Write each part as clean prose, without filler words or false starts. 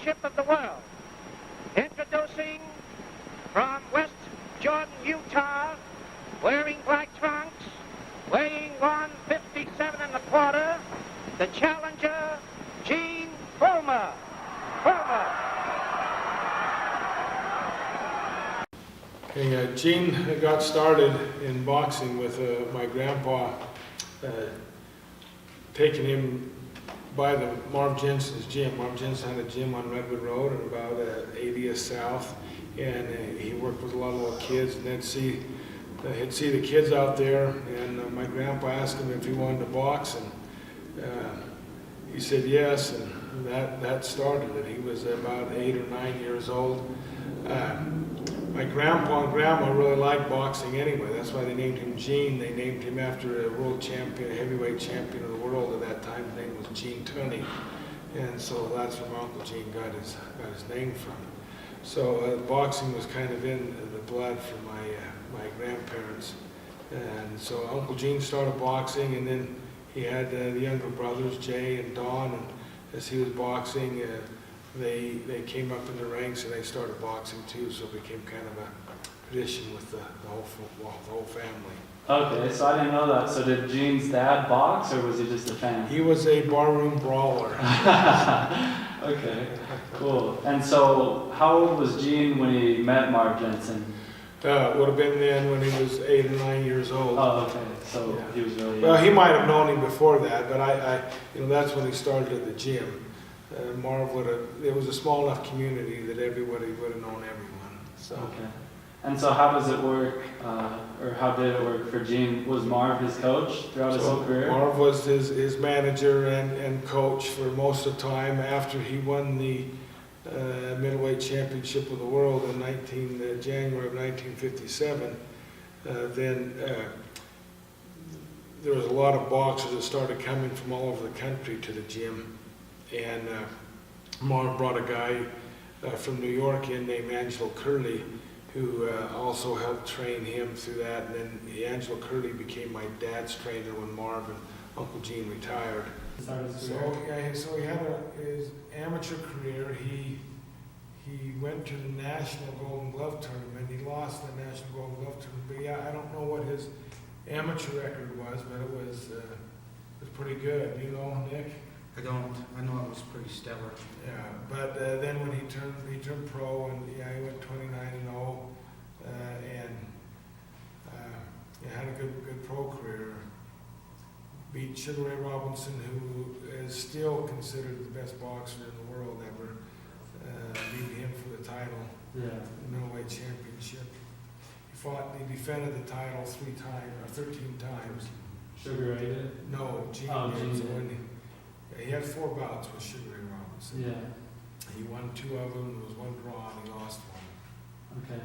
Championship of the World. Introducing from West Jordan, Utah, wearing black trunks, weighing 157 and a quarter, the challenger, Gene Fullmer. Hey, Gene got started in boxing with my grandpa taking him by the Marv Jensen's gym. Marv Jensen had a gym on Redwood Road and about 80th South, and he worked with a lot of little kids, and he'd see the kids out there, and my grandpa asked him if he wanted to box, and he said yes, and that started it. He was about 8 or 9 years old. My grandpa and grandma really liked boxing anyway. That's why they named him Gene. They named him after a world champion, a heavyweight champion of the world at that time. His name was Gene Tunney, and so that's where my Uncle Gene got his name from. So boxing was kind of in the blood for my grandparents, and so Uncle Gene started boxing, and then he had the younger brothers Jay and Don, and as he was boxing, they came up in the ranks and they started boxing too, so it became kind of a tradition with the whole family. Okay, so I didn't know that. So did Gene's dad box, or was he just a fan? He was a barroom brawler. Okay, cool. And so how old was Gene when he met Marv Jensen? Would have been then when he was 8 or 9 years old. Oh, okay. So yeah. He was really young. Well, he might have known him before that, but that's when he started at the gym. Marv it was a small enough community that everybody would have known everyone. So. Okay. And so how does it work, or how did it work for Gene? Was Marv his coach throughout his whole career? Marv was his manager and coach for most of the time. After he won the middleweight championship of the world in January of 1957, then there was a lot of boxers that started coming from all over the country to the gym. And Marv brought a guy from New York in named Angelo Curley, who also helped train him through that. And then Angelo Curley became my dad's trainer when Marv and Uncle Gene retired. So he had his amateur career. He went to the National Golden Glove Tournament. He lost the National Golden Glove Tournament. But yeah, I don't know what his amateur record was, but it was pretty good. You know, Nick? I don't. I know it was pretty stellar. Yeah, but then when he turned pro, and yeah, he went 29-0, and had a good pro career. Beat Sugar Ray Robinson, who is still considered the best boxer in the world ever. Beat him for the title, the middleweight championship. He defended the title 13 times. Sugar Ray did? No, Gene did. He had 4 bouts with Sugar Ray Robinson. Yeah. He won 2 of them. There was 1 draw, and he lost 1. Okay.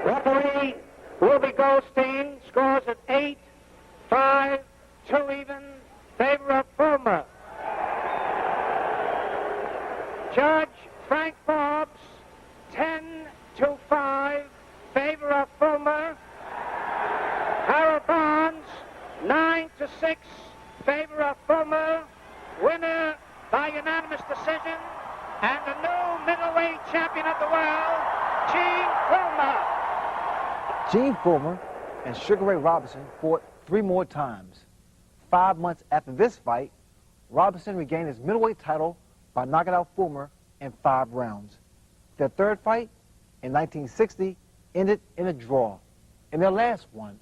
Referee Ruby Goldstein scores at 8-5, 2 even, favor of Fullmer. Judge Frank Forbes, 10-5, favor of Fullmer. Harold Barnes, 9-6, favor of Fullmer. Winner by unanimous decision, and the new middleweight champion of the world, Gene Fullmer. Gene Fullmer and Sugar Ray Robinson fought 3 more times. 5 months after this fight, Robinson regained his middleweight title by knocking out Fullmer in 5 rounds. Their 3rd fight, in 1960, ended in a draw. And their last one,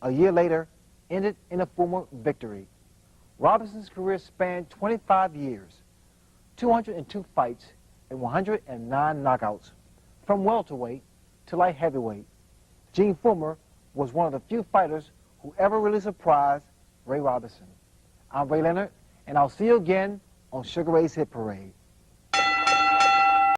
a year later, ended in a Fullmer victory. Robinson's career spanned 25 years, 202 fights, and 109 knockouts, from welterweight to light heavyweight. Gene Fullmer was one of the few fighters who ever really surprised Ray Robinson. I'm Ray Leonard, and I'll see you again on Sugar Ray's Hit Parade.